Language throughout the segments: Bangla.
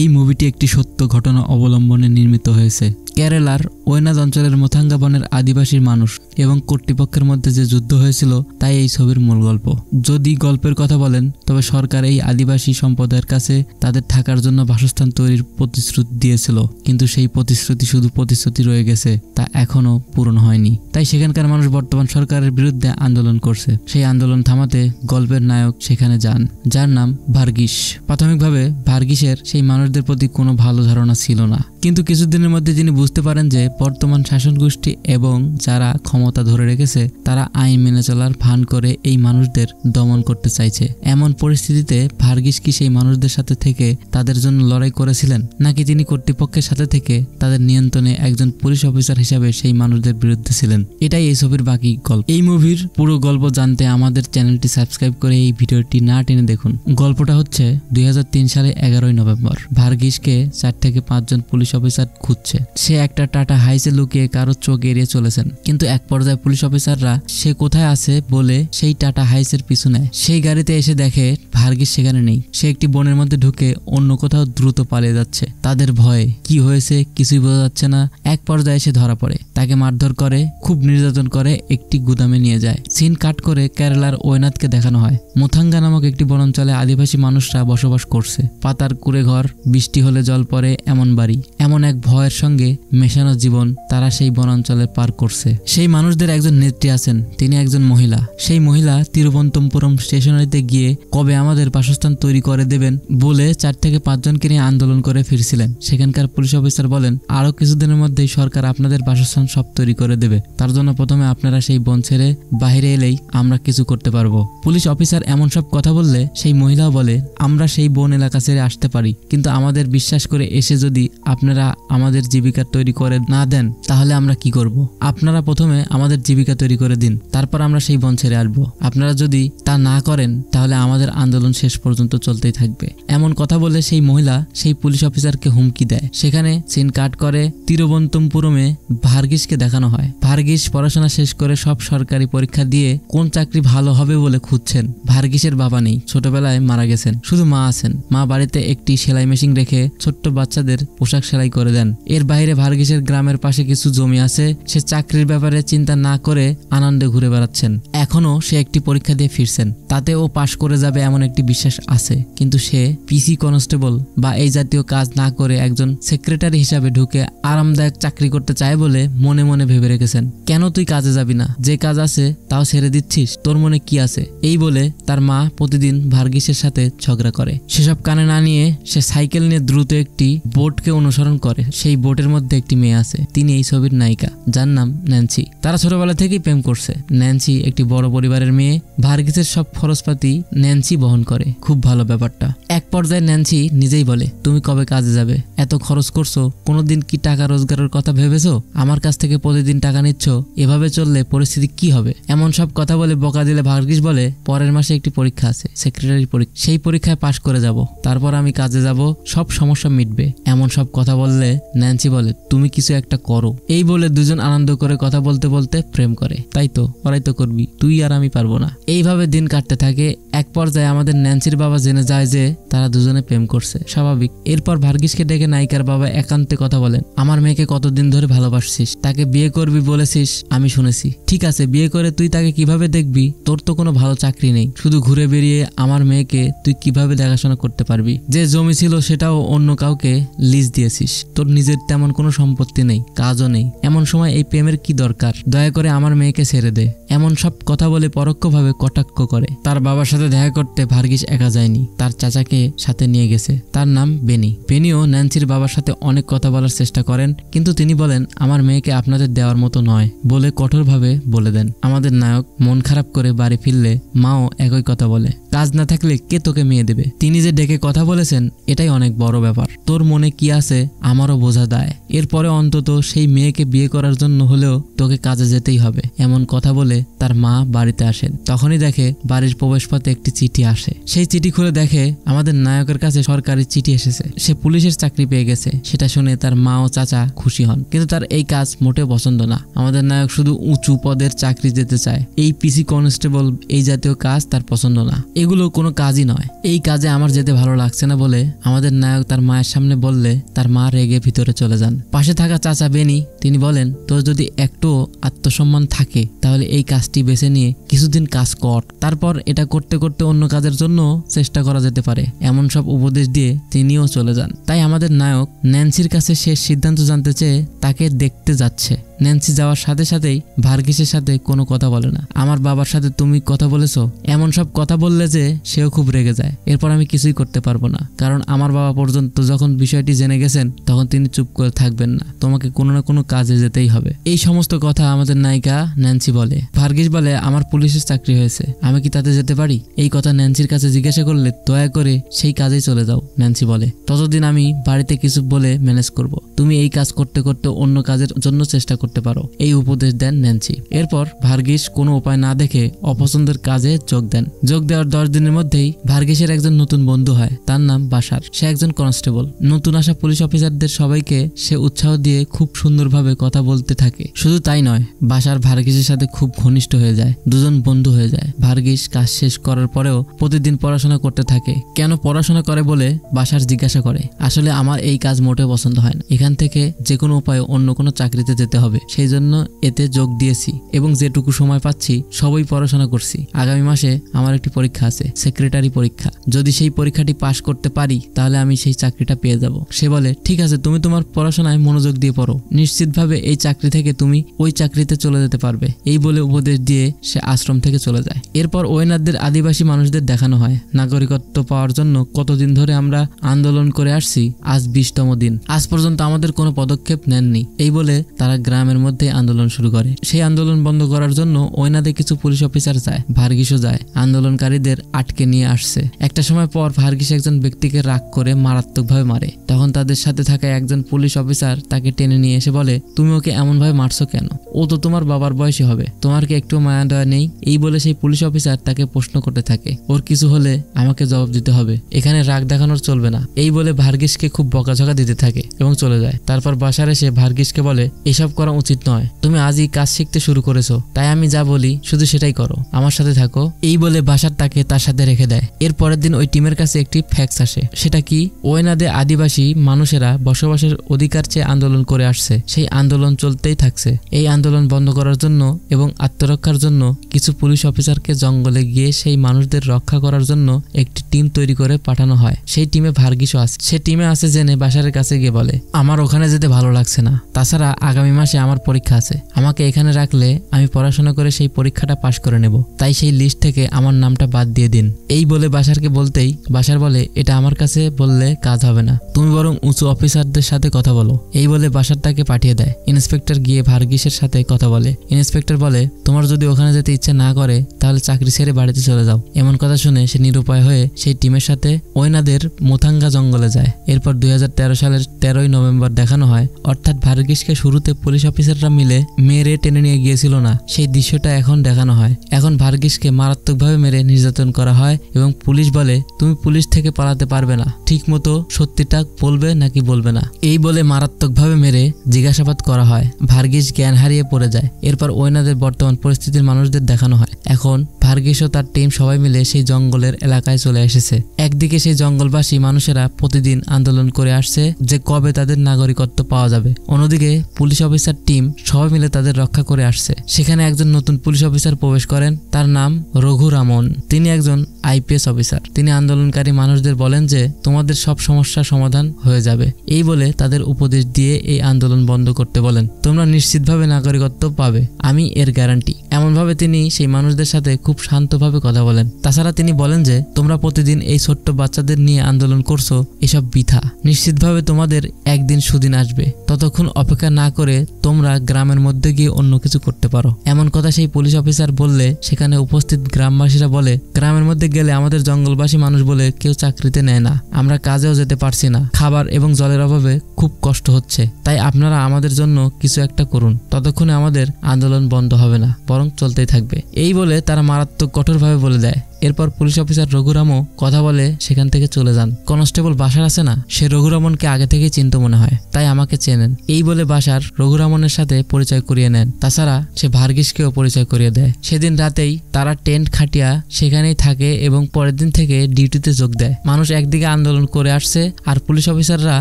এই মুভিটি একটি সত্য ঘটনা অবলম্বনে নির্মিত হয়েছে। কেরালার ওয়েনাদ অঞ্চলের মোথাঙ্গা বনের আদিবাসী মানুষ এবং কর্তৃপক্ষের মধ্যে যে যুদ্ধ হয়েছিল তাই এই ছবির মূল গল্প। যদি গল্পের কথা বলেন তবে সরকার এই আদিবাসী সম্প্রদায়ের কাছে তাদের থাকার জন্য বাসস্থান তৈরির প্রতিশ্রুতি দিয়েছিল, কিন্তু সেই প্রতিশ্রুতি শুধু প্রতিশ্রুতি রয়ে গেছে, তা এখনো পূরণ হয়নি। তাই সেখানকার মানুষ বর্তমান সরকারের বিরুদ্ধে আন্দোলন করছে। সেই আন্দোলন থামাতে গল্পের নায়ক সেখানে যান, যার নাম ভার্গিস। প্রাথমিকভাবে ভার্গিসের সেই মানুষদের প্রতি কোনো ভালো ধারণা ছিল না, কিন্তু কিছুদিনের মধ্যে তিনি বুঝতে পারেন যে বর্তমান শাসন গোষ্ঠী এবং যারা ক্ষমতা ধরে রেখেছে তারা আইন মেনে চলার ভান করে এই মানুষদের দমন করতে চাইছে। এমন পরিস্থিতিতে ভার্গিস কি সেই মানুষদের সাথে থেকে তাদের জন্য লড়াই করেছিলেন, নাকি তিনি কর্তৃপক্ষের সাথে থেকে তাদের নিয়ন্ত্রণে একজন পুলিশ অফিসার হিসাবে সেই মানুষদের বিরুদ্ধে ছিলেন? এটাই এই ছবির বাকি গল্প। এই মুভির পুরো গল্প জানতে আমাদের চ্যানেলটি সাবস্ক্রাইব করে এই ভিডিওটি না টেনে দেখুন। গল্পটা হচ্ছে 2003 সালে 11 নভেম্বর। ভার্গিসকে 4 থেকে 5 জন পুলিশ অফিসার খুঁজছে। সে একটা টাটা হাইসে লুকিয়ে কারো চোখ এড়িয়ে চলেছেন, কিন্তু এক পর্যায়ে পুলিশ অফিসাররা সে কোথায় আছে বলে সেই টাটা হাইসের পিছু নেয়। সেই গাড়িতে এসে দেখে ভার্গিস সেখানে নেই। সে একটি বনের মধ্যে ঢুকে অন্য কোথাও দ্রুত পালিয়ে যাচ্ছে। তাদের ভয়ে কি হয়েছে কিছুই বোঝা যাচ্ছে না। এক পর্যায়ে সে ধরা পড়ে, তাকে মারধর করে, খুব নির্যাতন করে একটি গুদামে নিয়ে যায়। সিন কাট করে কেরালার ওয়েনাদকে দেখানো হয়। মোথাঙ্গা নামক একটি বনাঞ্চলে আদিবাসী মানুষরা বসবাস করছে। পাতার কুড়ে ঘর, বৃষ্টি হলে জল পড়ে এমন বাড়ি, এমন এক ভয়ের সঙ্গে মেশানো জীবন তারা সেই বনাঞ্চলে পার করছে। সেই মানুষদের একজন নেত্রী আছেন, তিনি একজন মহিলা। সেই মহিলা তিরুবনন্তপুরম স্টেশনারিতে গিয়ে কবে আমাদের বাসস্থান তৈরি করে দেবেন বলে 4 থেকে 5 জনকে নিয়ে আন্দোলন করে ফিরছিলেন। সেখানকার পুলিশ অফিসার বলেন, আরো কিছুদিনের মধ্যেই সরকার আপনাদের বাসস্থান সব তৈরি করে দেবে, তার জন্য প্রথমে আপনারা সেই বন ছেড়ে বাইরে এলেই আমরা কিছু করতে পারবো। পুলিশ অফিসার এমন সব কথা বললে সেই মহিলাও বলে, আমরা সেই বন এলাকা ছেড়ে আসতে পারি, কিন্তু আমাদের বিশ্বাস করে এসে যদি আপনারা আমাদের জীবিকা তৈরি করে না দেন তাহলে আমরা কি করব? আপনারা প্রথমে আমাদের জীবিকা তৈরি করে দিন, তারপর আমরা সেই বন ছেড়ে আসবো। আপনারা যদি তা না করেন তাহলে আমাদের আন্দোলন শেষ পর্যন্ত চলতেই থাকবে। এমন কথা বলে সেই মহিলা সেই পুলিশ অফিসারকে হুমকি দেয়। সেখানে সিন কাট করে তিরুবনন্তপুরমে ভার্গিসকে দেখানো হয়। ভার্গিস পড়াশোনা শেষ করে সব সরকারি পরীক্ষা দিয়ে কোন চাকরি ভালো হবে বলে খুঁজছেন। ভার্গিসের বাবা নেই, ছোটবেলায় মারা গেছেন, শুধু মা আছেন। মা বাড়িতে একটি সেলাই মেশিন রেখে ছোট্ট বাচ্চাদের পোশাক সেলাই করে দেন। এর বাইরে ভার্গিসের গ্রামের পাশে কিছু জমি আছে। সে চাকরির ব্যাপারে চিন্তা না করে আনন্দে ঘুরে বেড়াচ্ছেন। এখনো সে একটি পরীক্ষা দিয়ে ফিরছেন, তাতে ও পাশ করে যাবে এমন একটি বিশ্বাস আছে, কিন্তু সে পিসি কনস্টেবল বা এই জাতীয় কাজ না করে একজন সেক্রেটারি হিসাবে ঢুকে আরামদায়ক চাকরি করতে চায় বলে মনে মনে ভেবে রেখেছেন। কেন তুই কাজে যাবি না? যে কাজ আছে তাও ছেড়ে দিচ্ছিস, তোর মনে কি আছে? এই বলে তার মা প্রতিদিন ভার্গিসের সাথে ঝগড়া করে। সেসব কানে না নিয়ে সে সাইকেল নিয়ে দ্রুত একটি বোটকে অনুসরণ করে। সেই বোটের মধ্যে একটি মেয়ে আছে, তিনি এই ছবির নায়িকা, যার নাম ন্যান্সি। তারা ছোটবেলা থেকেই প্রেম করছে। ন্যান্সি একটি বড় পরিবারের মেয়ে। ভার্গিসের সব খরচপাতি ন্যান্সি বহন করে। খুব ভালো ব্যাপারটা। এক পর্যায়ে ন্যান্সি নিজেই বলে, তুমি কবে কাজে যাবে? এত খরচ করছো, কোনোদিন কি টাকা রোজগারের কথা ভেবেছো? আমার কাছ থেকে প্রতিদিন টাকা নিচ্ছ, এভাবে চললে পরিস্থিতি কি হবে? এমন সব কথা বলে বকা দিলে ভার্গিস বলে, পরের মাসে একটি পরীক্ষা আছে, সেক্রেটারি পরীক্ষা, সেই পরীক্ষায় পাশ করে যাব, তারপর আমি কাজে যাব, সব সমস্যা মিটবে। এমন সব কথা বললে ন্যান্সি বলে, তুমি কিছু একটা করো। এই বলে দুজন আনন্দ করে কথা বলতে বলতে প্রেম করে। তাই তো, ওরাই তো করবি, তুই আর আমি পারবো না। এইভাবে দিন কাটতে থাকে। এক পর্যায়ে আমাদের ন্যান্সির বাবা জেনে যায় যে তারা দুজনে প্রেম করছে, স্বাভাবিক। এরপর ভার্গিসকে ডেকে নায়িকার বাবা একান্তে কথা বলেন, আমার মেয়েকে কতদিন ধরে ভালোবাসছিস, তাকে বিয়ে করবি বলেছিস আমি শুনেছি। ঠিক আছে, বিয়ে করে তুই তাকে কিভাবে দেখবি? তোর তো কোনো ভালো চাকরি নেই, শুধু ঘুরে বেরিয়ে আমার মেয়েকে তুই কিভাবে দেখাশোনা করতে পারবি? যে জমি ছিল সেটাও অন্য কাউকে লিজ দিয়েছিস, তোর নিজের তেমন কোনো সম্পত্তি নেই, কাজও নেই। এমন সময় এই প্রেমের কি দরকার? দয়া করে আমার মেয়েকে ছেড়ে দে। এমন সব কথা বলে পরোক্ষভাবে কটাক্ষ করে। তার বাবার সাথে দেখা করতে ভার্গিস একা যায়নি, তার চাচাকে সাথে নিয়ে গেছে, তার নাম বেনি। বেনিও ন্যান্সির বাবার সাথে অনেক কথা বলার চেষ্টা করেন, কিন্তু তিনি বলেন, আমার মেয়েকে আপনাদের দেওয়ার মতো নয় বলে কঠোরভাবে বলে দেন। আমাদের নায়ক মন খারাপ করে বাড়ি ফিরলে মাও একই কথা বলে, কাজ না থাকলে কে তোকে মেয়ে দেবে? তিনি যে ডেকে কথা বলেছেন এটাই অনেক বড় ব্যাপার। তোর মনে কি আছে আমারও বোঝা দায়। এরপরে অন্তত সেই মেয়েকে বিয়ে করার জন্য হলেও তোকে কাজে যেতেই হবে। এমন কথা বলে তার মা বাড়িতে আসেন। তখনই দেখে বাড়ির প্রবেশপথে একটি চিঠি আসে। সেই চিঠি খুলে দেখে আমাদের নায়কের কাছে সরকারি চিঠি এসেছে, সে পুলিশের চাকরি পেয়ে গেছে। সেটা শুনে তার মা ও চাচা খুশি হন, কিন্তু তার এই কাজ মোটেও পছন্দ না। আমাদের নায়ক শুধু উঁচু পদের চাকরি যেতে চায়। এই পিসি কনস্টেবল এই জাতীয় কাজ তার পছন্দ না, এগুলো কোনো কাজই নয়। এই কাজে আমার যেতে ভালো লাগছে না বলে আমাদের নায়ক তার মায়ের সামনে বললে তার মা রেগে ভিতরে চলে যান। পাশে থাকা চাচা বেনি তিনি বলেন, তোর যদি একটু আত্মসম্মান থাকে তাহলে এই কাজটি বেছে নিয়ে কিছুদিন কাজ কর, তারপর এটা করতে করতে অন্য কাজের জন্য চেষ্টা করা যেতে পারে। এমন সব উপদেশ দিয়ে তিনিও চলে যান। তাই আমাদের নায়ক ন্যান্সির কাছে শেষ সিদ্ধান্ত জানতে চেয়ে তাকে দেখতে যাচ্ছে। ন্যান্সি যাওয়ার সাথে সাথেই ভার্গিসের সাথে কোনো কথা বলে না। আমার বাবার সাথে তুমি কথা বলেছো, এমন সব কথা বললে যে সেও খুব রেগে যায়। এরপর আমি কিছুই করতে পারবো না, কারণ আমার বাবা পর্যন্ত যখন বিষয়টি জেনে গেছেন তখন তিনি চুপ করে থাকবেন না, তোমাকে কোনো না কোনো কাজে যেতেই হবে। এই সমস্ত কথা আমাদের নায়িকা ন্যান্সি বলে। ভার্গিস বলে, আমার পুলিশের চাকরি হয়েছে, আমি কি তাতে যেতে পারি? এই কথা ন্যান্সির কাছে জিজ্ঞাসা করলে দয়া করে সেই কাজেই চলে যাও। ন্যান্সি বলে, ততদিন আমি বাড়িতে কিছু বলে ম্যানেজ করব, তুমি এই কাজ করতে করতে অন্য কাজের জন্য চেষ্টা করতে পারো। এই উপদেশ দেন ন্যান্সি। এরপর ভার্গিস কোনো উপায় না দেখে অপছন্দের কাজে যোগ দেন। যোগ দেওয়ার 10 দিনের মধ্যেই ভার্গিসের একজন নতুন বন্ধু হয়, তার নাম বাশার। সে একজন কনস্টেবল। নতুন আসা পুলিশ অফিসারদের সবাইকে সে উৎসাহ দিয়ে খুব সুন্দরভাবে কথা বলতে থাকে। শুধু তাই নয়, বাশার ভার্গিসের সাথে খুব ঘনিষ্ঠ হয়ে যায়, দুজন বন্ধু হয়ে যায়। ভার্গিস কাজ শেষ করার পরেও প্রতিদিন পড়াশোনা করতে থাকে। কেন পড়াশোনা করে বলে বাশার জিজ্ঞাসা করে। আসলে আমার এই কাজ মোটেও পছন্দ হয় না, এখান থেকে যে কোনো উপায়ে অন্য কোনো চাকরিতে যেতে হবে, সেই জন্য এতে যোগ দিয়েছি এবং যেটুকু সময় পাচ্ছি সবই পড়াশোনা করছি। আগামী মাসে আমার একটি পরীক্ষা আছে, সেক্রেটারি পরীক্ষা। যদি সেই পরীক্ষাটি পাশ করতে পারি তাহলে আমি সেই চাকরিটা পেয়ে যাব। সে বলে, ঠিক আছে, তুমি তোমার পড়াশোনায় মনোযোগ দিয়ে পড়ো, নিশ্চিতভাবে এই চাকরি থেকে তুমি ওই চাকরিতে চলে যেতে পারবে। এই বলে উপদেশ দিয়ে সে আশ্রম থেকে চলে যায়। এরপর ওয়েনারদের আদিবাসী মানুষদের দেখানো হয় নাগরিকত্ব পাওয়ার জন্য কতদিন ধরে আমরা আন্দোলন করে আসছি, আজ 20তম দিন, আজ পর্যন্ত আমাদের কোনো পদক্ষেপ নেননি। এই বলে তারা গ্রামের মধ্যে আন্দোলন শুরু করে। সেই আন্দোলন বন্ধ করার জন্য ওয়েনাদে কিছু পুলিশ অফিসার যায়, ভার্গিসও যায়। আন্দোলনকারীদের আটকে নিয়ে আসছে। একটা সময় পর ভার্গিস একজন ব্যক্তিকে রাগ করে মারাত্মকভাবে মারে। তখন তাদের সাথে থাকা একজন পুলিশ অফিসার তাকে টেনে নিয়ে এসে বলে, তুমি ওকে এমন ভাবে মারছো কেন? ও তো তোমার বাবার বয়সী হবে, তোমার কি একটু মায়া দয়া নেই? এই বলে সেই পুলিশ অফিসার তাকে প্রশ্ন করতে থাকে, ওর কিছু হলে আমাকে জবাব দিতে হবে, এখানে রাগ দেখানোর চলবে না। এই বলে ভার্গিসকে খুব বকাঝকা দিতে থাকে এবং চলে যায়। তারপর বাসার এসে ভার্গিসকে বলে, এসব করা উচিত নয়, তুমি আজই কাজ শিখতে শুরু করেছো, তাই আমি যা বলি শুধু সেটাই করো, আমার সাথে থাকো। এই বলে বাসার তাকে তার সাথে রেখে দেয়। এর পরের দিন ওই টিমের কাছে একটি ফ্যাক্স আসে। সেটা কি, ওয়েনাদে আদিবাসী মানুষেরা বসবাসের অধিকার চেয়ে আন্দোলন করে আসছে, সেই আন্দোলন চলতেই থাকছে। এই আন্দোলন বন্ধ করার জন্য এবং আত্মরক্ষার জন্য কিছু পুলিশ অফিসারকে জঙ্গলে গিয়ে সেই মানুষদের রক্ষা করার জন্য একটি টিম তৈরি করে পাঠানো হয়। সেই টিমে ভার্গিসও আছে। সে টিমে আছে জেনে বাসারের কাছে গিয়ে বলে, আমার ওখানে যেতে ভালো লাগছে না, তাছাড়া আগামী মাসে আমার পরীক্ষা আছে, আমাকে এখানে রাখলে আমি পড়াশোনা করে সেই পরীক্ষাটা পাশ করে নেব, তাই সেই লিস্ট থেকে আমার নামটা বাদ দিয়ে দিন। এই বলে বাসারকে বলতেই বাসার বলে, এটা আমার কাছে বললে কাজ হবে না, তুমি বরং উঁচু অফিসারদের সাথে কথা বলো। এই বলে বাসার তাকে পাঠিয়ে দেয়। ইন্সপেক্টর গিয়ে ভার্গিসের সাথে কথা বলে। ইন্সপেক্টর বলে, তোমার যদি ওখানে যেতে ইচ্ছে না করে তাহলে চাকরি ছেড়ে বাড়িতে চলে যাও। এমন কথা শুনে সে নিরুপায় হয়ে সেই টিমের সাথে ওয়েনাদের মোথাঙ্গা জঙ্গলে যায়। এরপর 2013 সালের 13ই নভেম্বর দেখানো হয়, অর্থাৎ ভার্গিসকে শুরুতে পুলিশ অফিসাররা মিলে মেরে টেনে নিয়ে গিয়েছিল না, সেই দৃশ্যটা এখন দেখানো হয়। এখন ভার্গিসকে মারাত্মকভাবে মেরে নির্যাতন করা হয় এবং পুলিশ বলে, তুমি পুলিশ থেকে পালাতে পারবে না, ঠিক মতো সত্যিটা বলবে নাকি বলবে না। এই বলে মারাত্মকভাবে মেরে জিজ্ঞাসাবাদ করা হয়। ভার্গিস জ্ঞান হারিয়ে পড়ে যায়। এরপর ওয়েনাদের বর্তমান পরিস্থিতির মানুষদের দেখানো হয়। এখন ভার্গিস ও তার টিম সবাই মিলে সেই জঙ্গলের এলাকায় চলে এসেছে। একদিকে সেই জঙ্গলবাসী মানুষেরা প্রতিদিন আন্দোলন করে আসছে যে কবে তাদের নাগরিকত্ব পাওয়া যাবে, অন্যদিকে পুলিশ অফিসার টিম সবাই মিলে তাদের রক্ষা করে আসছে। সেখানে একজন নতুন পুলিশ অফিসার প্রবেশ করেন, তার নাম রঘুরামন। তিনি একজন আইপিএস অফিসার। তিনি আন্দোলনকারী মানুষদের বলেন যে তোমাদের সব সমস্যার সমাধান হয়ে যাবে। এই বলে তাদের উপদেশ দিয়ে এই আন্দোলন বন্ধ করতে বলেন। তোমরা নিশ্চিতভাবে নাগরিকত্ব পাবে, আমি এর গ্যারান্টি। এমনভাবে তিনি সেই মানুষদের সাথে খুব শান্তভাবে কথা বলেন। তাছাড়া তিনি বলেন যে তোমরা প্রতিদিন এই ছোট্ট বাচ্চাদের নিয়ে আন্দোলন করছো, এসব বৃথা। নিশ্চিতভাবে তোমাদের একদিন সুদিন আসবে, ততক্ষণ অপেক্ষা না করে তোমরা গ্রামের মধ্যে গিয়ে অন্য কিছু করতে পারো। এমন কথা সেই পুলিশ অফিসার বললে সেখানে উপস্থিত গ্রামবাসীরা বলে, গ্রামের মধ্যে গেলে আমাদের জঙ্গলবাসী মানুষ বলে কেউ চাকরিতে নেয় না, আমরা কাজেও যেতে পারছি না, খাবার এবং জলের অভাবে খুব কষ্ট হচ্ছে, তাই আপনারা আমাদের জন্য কিছু একটা করুন, ততক্ষণে আমাদের আন্দোলন বন্ধ হবে না, বরং চলতেই থাকবে। এই বলে তারা মারাত্মক কঠোরভাবে বলে দেয়। এরপর পুলিশ অফিসার রঘুরামও কথা বলে সেখান থেকে চলে যান। কনস্টেবল বাশার আছে না, সে রঘুরামনকে আগে থেকেই চিন্তা মনে হয়, তাই আমাকে চেনেন। এই বলে বাশার রঘুরামনের সাথে পরিচয় করিয়ে নেন। তাছাড়া সে ভার্গিসকেও পরিচয় করিয়ে দেয়। সেদিন রাতেই তারা টেন্ট খাটিয়া সেখানেই থাকে এবং পরের দিন থেকে ডিউটিতে যোগ দেয়। মানুষ একদিকে আন্দোলন করে আসছে আর পুলিশ অফিসাররা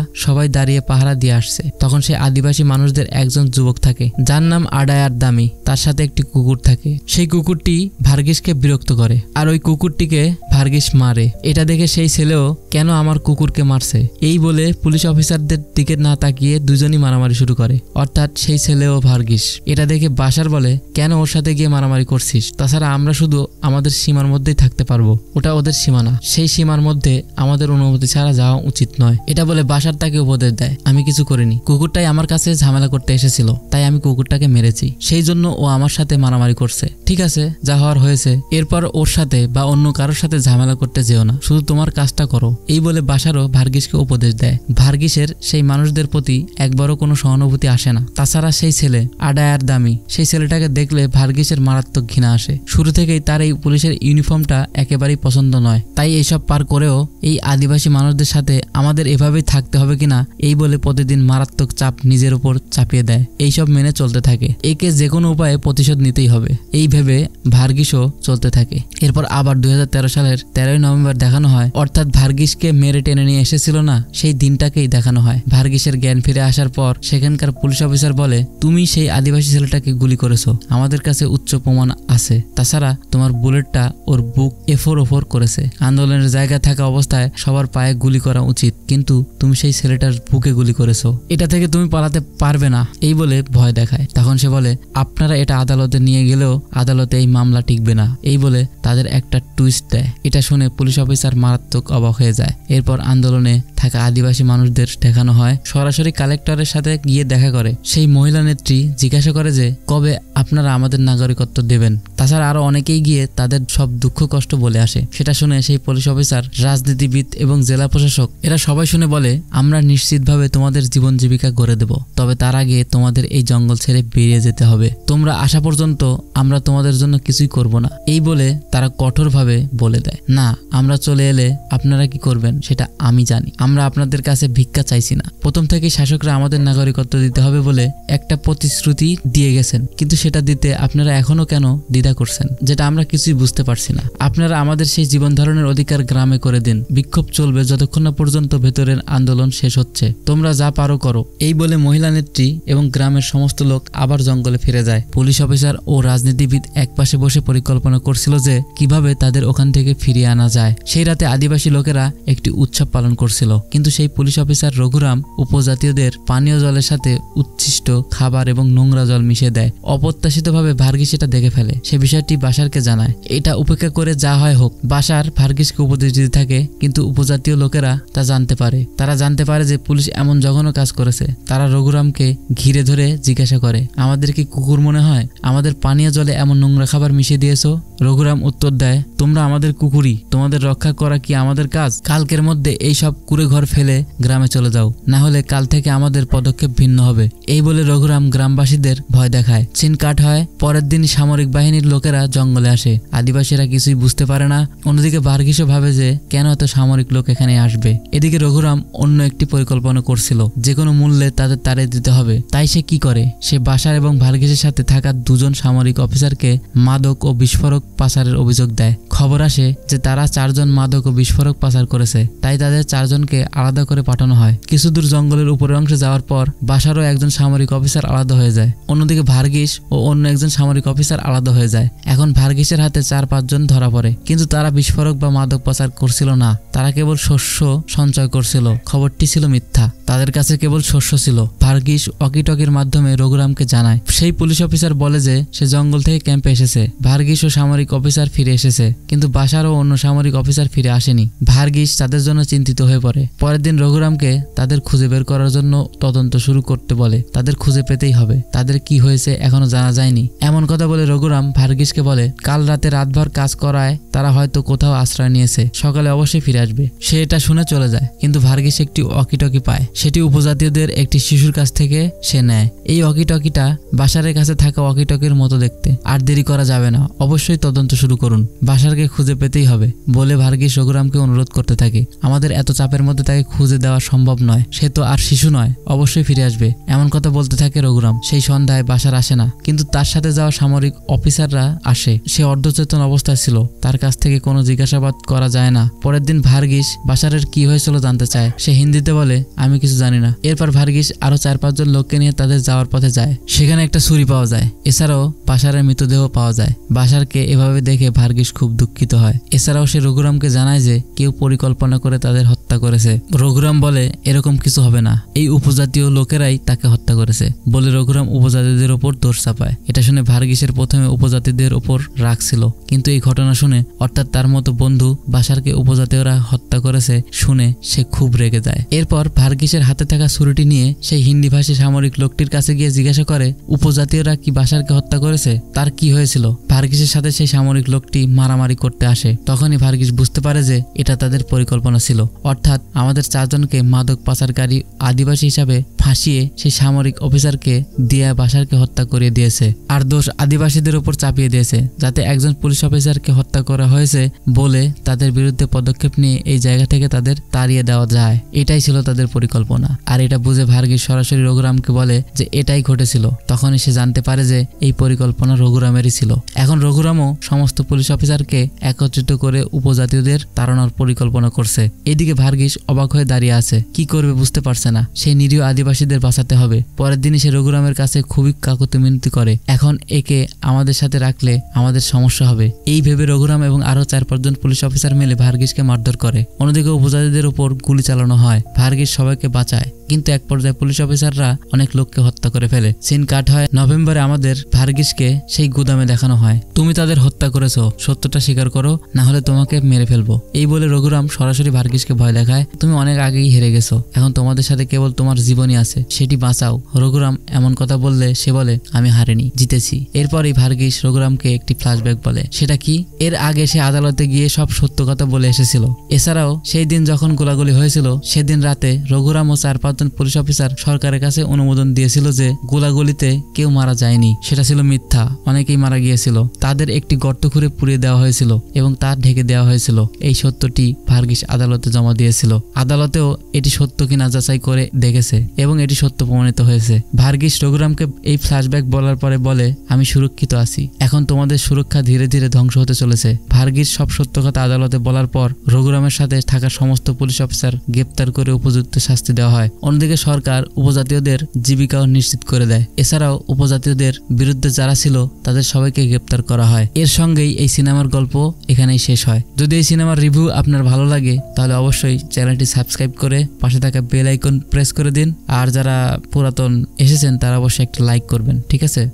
সবাই দাঁড়িয়ে পাহারা দিয়ে আসছে। তখন সে আদিবাসী মানুষদের একজন যুবক থাকে, যার নাম আডায়ার দামি। তার সাথে একটি কুকুর থাকে। সেই কুকুরটি ভার্গিসকে বিরক্ত করে আর ওই কুকুরটিকে ভার্গিস মারে। এটা দেখে সেই ছেলেও কেন আমার কুকুরকে মারছে এই বলে পুলিশ অফিসারদের দিকে না তাকিয়ে দুজনই মারামারি শুরু করে, অর্থাৎ সেই ছেলে ও ভার্গিস। এটা দেখে বাশার বলে, কেন ওর সাথে গিয়ে মারামারি করছিস? তাছাড়া আমরা শুধু আমাদের সীমার মধ্যেই থাকতে পারবো, ওটা ওদের সীমানা, সেই সীমার মধ্যে আমাদের অনুমতি ছাড়া যাওয়া উচিত নয়। এটা বলে বাশার তাকে উপদেশ দেয়, আমি কিছু করিনি, কুকুরটাই আমার কাছে ঝামেলা করতে এসেছিল, তাই আমি কুকুরটাকে মেরেছি, সেই জন্য ও আমার সাথে মারামারি করছে। ঠিক আছে, যা হওয়ার হয়েছে, এরপর ওর সাথে বা অন্য কারোর সাথে ঝামেলা করতে যেও না, শুধু তোমার কাজটা করো। এই বলে বাশারও ভার্গিসকে উপদেশ দেয়। ভার্গিসের সেই মানুষদের প্রতি একবারও কোনো সহানুভূতি আসে না। তাছাড়া সেই ছেলে আডায়ার দামি, সেই ছেলেটাকে দেখলে ভার্গিসের মারাত্মক ঘৃণা আসে। শুরু থেকেই তার এই পুলিশের ইউনিফর্মটা একেবারেই পছন্দ নয়, তাই এইসব পার করেও এই আদিবাসী মানুষদের সাথে আমাদের এভাবেই থাকতে হবে কিনা এই বলে প্রতিদিন মারাত্মক চাপ নিজের উপর চাপিয়ে দেয়। এইসব মেনে চলতে থাকে, একে যে কোনো উপায়ে প্রতিশোধ নিতেই হবে এই ভেবে ভার্গিসও চলতে থাকে। এরপর আবার 2013 সালের 13 নভেম্বর দেখানো হয়, অর্থাৎ ভার্গিসকে মেরে টেনে নিয়ে এসেছিল না, সেই দিনটাকেই দেখানো হয়। ভার্গিসের জ্ঞান ফিরে আসার পর সেখানকার পুলিশ অফিসার বলে, তুমি সেই আদিবাসী ছেলেটাকে গুলি করেছো, আমাদের কাছে উচ্চ প্রমাণ আছে, তাছাড়া তোমার বুলেটটা ওর বুক এফোর করেছে। আন্দোলনের জায়গায় থাকা অবস্থায় সবার পায়ে গুলি করা উচিত, কিন্তু তুমি সেই ছেলেটার বুকে গুলি করেছো, এটা থেকে তুমি পালাতে পারবে না এই বলে ভয় দেখায়। তখন সে বলে, আপনারা এটা আদালতে নিয়ে গেলেও আদালতে এই মামলা টিকবে না এই বলে তাদের একটা টুইস্ট দেয়। এটা শুনে পুলিশ অফিসার মারাত্মক অবাক হয়ে যায়। এরপর আন্দোলনে থাকা আদিবাসী মানুষদের দেখানো হয় সরাসরি কালেক্টরের সাথে গিয়ে দেখা করে। সেই মহিলা নেত্রী জিজ্ঞাসা করে যে কবে আপনারা আমাদের নাগরিকত্ব দেবেন। তাছাড়া আরো অনেকেই গিয়ে তাদের সব দুঃখ কষ্ট বলে আসে। সেটা শুনে সেই পুলিশ অফিসার, রাজনীতিবিদ এবং জেলা প্রশাসক এরা সবাই শুনে বলে, আমরা নিশ্চিতভাবে তোমাদের জীবন জীবিকা গড়ে দেব, তবে তার আগে তোমাদের এই জঙ্গল ছেড়ে বেরিয়ে যেতে হবে। তোমরা আসা পর্যন্ত আমরা তোমাদের জন্য কিছুই করব না এই বলে তারা কঠোরভাবে বলে দেয়। না, আমরা চলে এলে আপনারা কি করবেন সেটা আমি জানি, আমরা আপনাদের কাছে ভিক্ষা চাইছি না। প্রথম থেকে শাসকরা আমাদের নাগরিকত্ব দিতে হবে বলে একটা প্রতিশ্রুতি দিয়ে গেছেন, কিন্তু সেটা দিতে আপনারা এখনো কেন দ্বিধা করছেন, যেটা আমরা কিছুই বুঝতে পারছি না। আপনারা আমাদের সেই জীবন ধারণের অধিকার গ্রামে করে দিন, বিক্ষোভ চলবে যতক্ষণ না পর্যন্ত ভেতরের আন্দোলন শেষ হচ্ছে, তোমরা যা পারো করো এই বলে মহিলা নেত্রী এবং গ্রামের সমস্ত লোক আবার জঙ্গলে ফিরে যায়। পুলিশ অফিসার ও রাজনীতিবিদ একপাশে বসে পরিকল্পনা করছিল যে কিভাবে তাদের ওখান থেকে ফিরিয়ে আনা যায়। সেই রাতে আদিবাসী লোকেরা একটি উৎসব পালন করছিল, কিন্তু সেই পুলিশ অফিসার রঘুরাম উপজাতীয়দের পানীয় জলের সাথে উচ্ছিষ্ট খাবার এবং নোংরা জল মিশিয়ে দেয়। অপ্রত্যাশিতভাবে ভার্গিস এটা দেখে ফেলে। সে বিষয়টি বাশারকে জানায়। এটা উপেক্ষা করে যা হয় হোক, বাশার ভার্গিসকে উপদেশ দিতে থাকে, কিন্তু উপজাতীয় লোকেরা তা জানতে পারে। তারা জানতে পারে যে পুলিশ এমন জঘন্য কাজ করেছে। তারা রঘুরামকে ঘিরে ধরে জিজ্ঞাসা করে, আমাদের কি কুকুর মনে হয়? আমাদের পানীয় জলে এমন নোংরা খাবার মিশিয়ে দিয়েছো? রঘুরাম উত্তর দেয়, তোমরা আমাদের কুকুরই, তোমাদের রক্ষা করা কি আমাদের কাজ? কালকের মধ্যে এই সব কুড়ে ঘর ফেলে গ্রামে চলে যাও, না হলে কাল থেকে আমাদের পদক্ষেপ ভিন্ন হবে এই বলে রঘুরাম গ্রামবাসীদের ভয় দেখায়। সিন কাট হয়। পরের দিন সামরিক বাহিনীর লোকেরা জঙ্গলে আসে। আদিবাসীরা কিছুই বুঝতে পারে না। অন্যদিকে ভার্গিসও ভাবে যে কেন এত সামরিক লোক এখানে আসবে। এদিকে রঘুরাম অন্য একটি পরিকল্পনা করছিল, যে কোনো মূল্যে তাদের তাড়িয়ে দিতে হবে। তাই সে কি করে, সে বাশার এবং ভার্গিসের সাথে থাকা দুজন সামরিক অফিসারকে মাদক ও বিস্ফোরক পাচারের অভিযোগ দেয়। খবর আসে যে তারা 4 জন মাদক ও বিস্ফোরক পাচার করেছে, তাই তাদের 4 জনকে আলাদা করে পাঠানো হয়। কিছু দূর জঙ্গলের উপরের অংশে যাওয়ার পর বাশারও একজন সামরিক অফিসার আলাদা হয়ে যায়। অন্যদিকে ভার্গিস ও অন্য একজন সামরিক অফিসার আলাদা হয়ে যায়। এখন ভার্গিসের হাতে 4-5 জন ধরা পড়ে, কিন্তু তারা বিস্ফোরক বা মাদক পাচার করছিল না, তারা কেবল শস্য সঞ্চয় করছিল। খবরটি ছিল মিথ্যা, তাদের কাছে কেবল শস্য ছিল। ভার্গিস ওয়াকিটকির মাধ্যমে রঘুরামকে জানায়। সেই পুলিশ অফিসার বলে যে সে জঙ্গল থেকে ক্যাম্পে এসেছে। ভার্গিস ও সামরিক অফিসার ফিরে এসেছে, কিন্তু বাশার ও অন্য সামরিক অফিসার ফিরে আসেনি। ভার্গিস তাদের জন্য চিন্তিত হয়ে পড়ে। পরের দিন রঘুরামকে তাদের খুঁজে বের করার জন্য তদন্ত শুরু করতে বলে। তাদের খুঁজে পেতেই হবে, তাদের কি হয়েছে এখনো জানা যায়নি। এমন কথা বলে রঘুরাম ভার্গিসকে বলে কাল রাতে রাতভর কাজ করায় তারা হয়তো কোথাও আশ্রয় নিয়েছে, সকালে অবশ্যই ফিরে আসবে। সে এটা শুনে চলে যায়, কিন্তু ভার্গিস একটি ওয়াকিটকি পায়। সেটি উপজাতীয়দের একটি শিশুর কাছ থেকে সে নেয়। এই ওয়াকিটকিটা বাশারের কাছে থাকা ওয়াকিটকির মতো দেখতে। আর দেরি করা যাবে না, অবশ্যই তদন্ত শুরু করুন, বাশারকে খুঁজে পেতেই হবে বলে ভার্গিস রঘুরামকে অনুরোধ করতে থাকে। আমাদের এত চাপের মধ্যে তাকে খুঁজে দেওয়া সম্ভব নয়, সে তো আর শিশু নয়, অবশ্যই ফিরে আসবে। এমন কথা বলতে থাকে রঘুরাম। সেই সন্ধ্যায় বাশার আসে না, কিন্তু তার সাথে যাওয়া সামরিক অফিসাররা আসে। সে অর্ধচেতন অবস্থায় ছিল, তার কাছ থেকে কোনো জিজ্ঞাসাবাদ করা যায় না। পরের দিন ভার্গিস বাশারের কি হয়েছিল জানতে চায়। সে হিন্দিতে বলে আমি কিছু জানি না। এরপর ভার্গিস আরো 4-5 জন লোককে নিয়ে তাদের যাওয়ার পথে যায়। সেখানে একটা ছুরি পাওয়া যায়, এছাড়াও বাশারের মৃতদেহ পাওয়া যায়। বাশারকে এভাবে দেখে ভার্গিস খুব দুঃখিত হয়। এছাড়াও সে রঘুরামকে জানায় যে কেউ পরিকল্পনা করে তাদের হত্যা করেছে। রঘুরাম বলে এরকম কিছু হবে না, এই উপজাতীয় লোকেরাই তাকে হত্যা করেছে বলে রঘুরাম উপজাতিদের ওপর দোষ চাপায়। এটা শুনে ভার্গিসের প্রথমে উপজাতিদের ওপর রাগ ছিল, কিন্তু এই ঘটনা শুনে, অর্থাৎ তার মতো বন্ধু বাশারকে উপজাতীয়রা হত্যা করেছে শুনে সে খুব রেগে যায়। এরপর ভার্গিসের হাতে থাকা ছুরিটি নিয়ে সেই হিন্দিভাষী সামরিক লোকটির কাছে গিয়ে জিজ্ঞাসা করে উপজাতীয়রা কি বাশারকে হত্যা করেছে, তার কি হয়েছিল। ভার্গিসের সাথে সেই সামরিক লোকটি মারামারি করতে আসে। তখনই ভার্গিস বুঝতে পারে যে এটা তাদের পরিকল্পনা ছিল, অর্থাৎ আমাদের 4 জনকে মাদক পাচারকারী আদিবাসী হিসাবে ফাঁসিয়ে সেই সামরিক অফিসারকে দিয়ে বাশারকে হত্যা করিয়ে দিয়েছে। আর দোষ আদিবাসীদের উপর চাপিয়ে দিয়েছে, যাতে একজন পুলিশ অফিসারকে হত্যা করা হয়েছে বলে তাদের বিরুদ্ধে পদক্ষেপ নিয়ে এই জায়গা থেকে তাদের তাড়িয়ে দেওয়া যায়। এটাই ছিল তাদের পরিকল্পনা। আর এটা বুঝে ভার্গিস সরাসরি রঘুরামকে বলে যে এটাই ঘটেছিল। তখনই সে জানতে পারে যে এই পরিকল্পনা রঘুরামেরই ছিল। এখন রঘুরামও সমস্ত পুলিশ অফিসারকে একত্রিত করে উপজাতীয়দের তাড়ানোর পরিকল্পনা করছে। এদিকে ভার্গিস অবাক হয়ে দাঁড়িয়ে আছে, কি করবে বুঝতে পারছে না। সেই নিরীহ আদিবাসীদের বাঁচাতে হবে। পরের দিনই সে রঘুরামের কাছে খুবই কাকুতি মিনতি করে, এখন একে আমাদের সাথে রাখলে আমাদের সমস্যা হবে। এই ভেবে রঘুরাম এবং আরো 4-5 জন পুলিশ অফিসার মিলে ভার্গিসকে মারধর করে। অন্যদিকে উপজাতিদের উপর গুলি চালানো হয়। ভার্গিস সবাইকে বাঁচায়, কিন্তু এক পর্যায়ে পুলিশ অফিসাররা অনেক লোককে হত্যা করে ফেলে। সিন কাট হয় নভেম্বরে। আমাদের ভার্গিসকে সেই গুদামে দেখানো হয়। তুমি তাদের হত্যা করেছো, সত্যটা স্বীকার করো, না হলে তোমাকে মেরে ফেলবো। এই বলে রঘুরাম সরাসরি ভার্গিসকে ভয় দেখায়, তুমি অনেক আগেই হেরে গেছো, এখন তোমাদের সাথে কেবল তোমার জীবনই আছে, সেটি বাঁচাও। রঘুরাম এমন কথা বললে সে বলে আমি হারিনি, জিতেছি। এরপরই ভার্গিস রঘুরামকে একটি ফ্ল্যাশব্যাক বলে। সেটা কি? এর আগে সে আদালতে গিয়ে সব সত্য কথা বলে এসেছিল। এছাড়াও সেই দিন যখন গোলাগুলি হয়েছিল সেদিন রাতে রঘুরাম ও 4-5 জন পুলিশ অফিসার সরকারের কাছে অনুমোদন দিয়েছিল যে গোলাগুলিতে কেউ মারা যায়নি, সেটা ছিল মিথ্যা, অনেকেই মারা গিয়েছিল। তাদের একটি গর্ত খুঁড়ে পুড়িয়ে দেওয়া হয়েছিল এবং তা ঢেকে দেওয়া হয়েছিল। এই সত্যটি ভার্গিস আদালতে জমা দিয়েছিল। আদালতেও এটি সত্য কিনা যাচাই করে দেখেছে এবং এটি সত্য প্রমাণিত হয়েছে। ভার্গিস রঘুরামকে এই ফ্ল্যাশব্যাক বলার পরে বলে আমি সুরক্ষিত আছি, এখন তোমাদের সুরক্ষা ধীরে ধীরে ধ্বংস হতে চলেছে। ভার্গিস সব সত্য কথা আদালতে বলার পর রঘুরামের সাথে থাকা সমস্ত পুলিশ অফিসার গ্রেপ্তার করে উপযুক্ত শাস্তি দেওয়া হয়। অন্যদিকে সরকার উপজাতীয়দের জীবিকাও নিশ্চিত করে দেয়। এছাড়াও উপজাতীয়দের বিরুদ্ধে যারা ছিল তাদের সবাইকে গ্রেপ্তার করা হয়। এর সঙ্গেই এই সিনেমার গল্প এখানেই শেষ হয়। যদি এই সিনেমার রিভিউ আপনার ভালো লাগে তাহলে অবশ্যই চ্যানেলটি সাবস্ক্রাইব করে পাশে থাকা বেল আইকন প্রেস করে দিন। আর যারা পুরাতন এসেছেন তারা অবশ্যই একটা লাইক করবেন, ঠিক আছে?